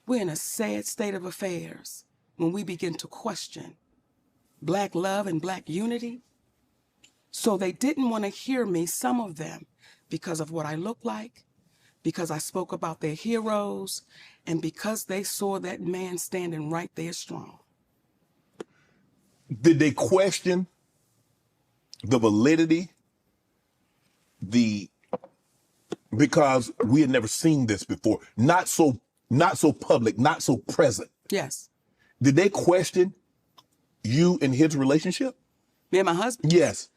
We're in a sad state of affairs when we begin to question Black love and Black unity. So they didn't want to hear me, some of them, because of what I look like, because I spoke about their heroes, and because they saw that man standing right there strong. Did they question the validity, because we had never seen this before, not so public, not so present? Yes. Did they question you and his relationship? Me and my husband? Yes.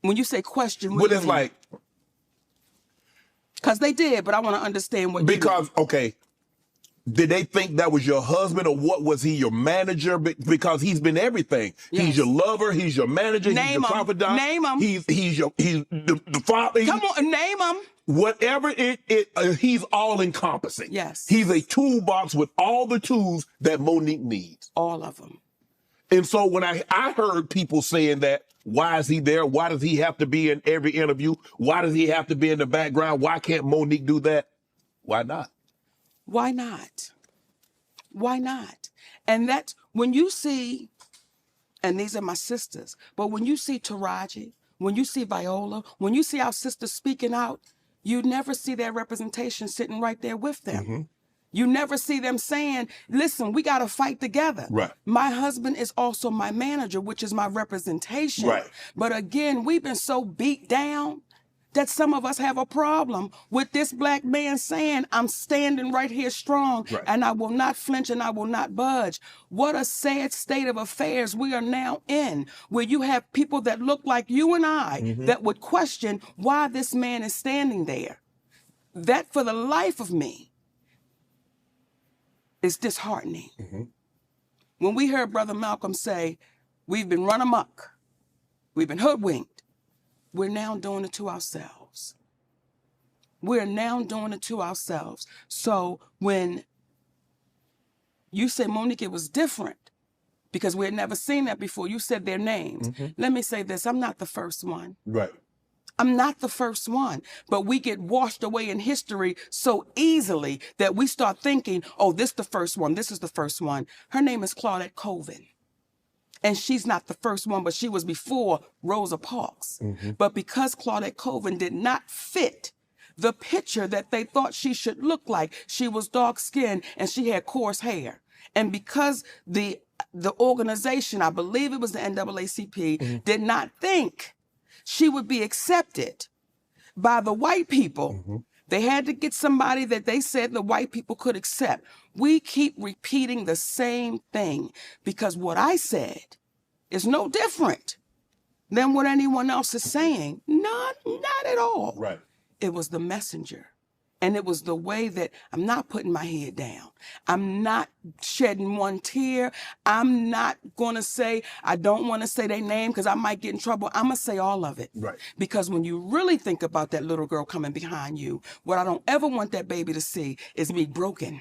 When you say question, what But do you it's mean? like, because they did, but I want to understand what because, you mean. okay, did they think that was your husband, or what? Was he your manager? Because he's been everything. Yes. He's your lover. He's your manager. He's your confidant. Name him. He's the father. Come on, name him. Whatever he's all encompassing. Yes. He's a toolbox with all the tools that Monique needs. All of them. And so when I heard people saying that, why is he there? Why does he have to be in every interview? Why does he have to be in the background? Why can't Monique do that? Why not? Why not? Why not? And that's when you see, and these are my sisters, but when you see Taraji, when you see Viola, when you see our sisters speaking out, you never see their representation sitting right there with them. Mm-hmm. You never see them saying, listen, we got to fight together. Right. My husband is also my manager, which is my representation. Right. But again, we've been so beat down that some of us have a problem with this Black man saying, I'm standing right here strong, right, and I will not flinch and I will not budge. What a sad state of affairs we are now in, where you have people that look like you and I, mm-hmm, that would question why this man is standing there. That, for the life of me, is disheartening. Mm-hmm. When we heard Brother Malcolm say, we've been run amok, we've been hoodwinked, we're now doing it to ourselves. We're now doing it to ourselves. So when you say, Monique, it was different because we had never seen that before, you said their names. Mm-hmm. Let me say this, I'm not the first one. Right. I'm not the first one, but we get washed away in history so easily that we start thinking, oh, this is the first one. This is the first one. Her name is Claudette Colvin. And she's not the first one, but she was before Rosa Parks. Mm-hmm. But because Claudette Colvin did not fit the picture that they thought she should look like, she was dark-skinned and she had coarse hair. And because the organization, I believe it was the NAACP, mm-hmm, did not think she would be accepted by the white people, mm-hmm, they had to get somebody that they said the white people could accept. We keep repeating the same thing because what I said is no different than what anyone else is saying. Not at all. Right. It was the messenger. And it was the way that I'm not putting my head down. I'm not shedding one tear. I'm not going to say, I don't want to say their name because I might get in trouble. I'm going to say all of it. Right. Because when you really think about that little girl coming behind you, what I don't ever want that baby to see is me broken.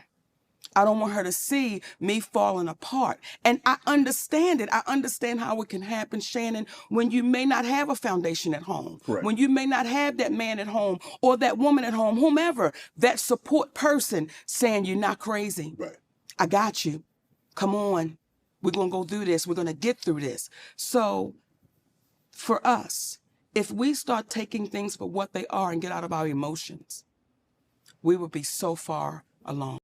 I don't want her to see me falling apart. And I understand it. I understand how it can happen, Shannon, when you may not have a foundation at home, correct, when you may not have that man at home or that woman at home, whomever, that support person saying, you're not crazy. Right. I got you. Come on. We're going to go through this. We're going to get through this. So for us, if we start taking things for what they are and get out of our emotions, we will be so far along.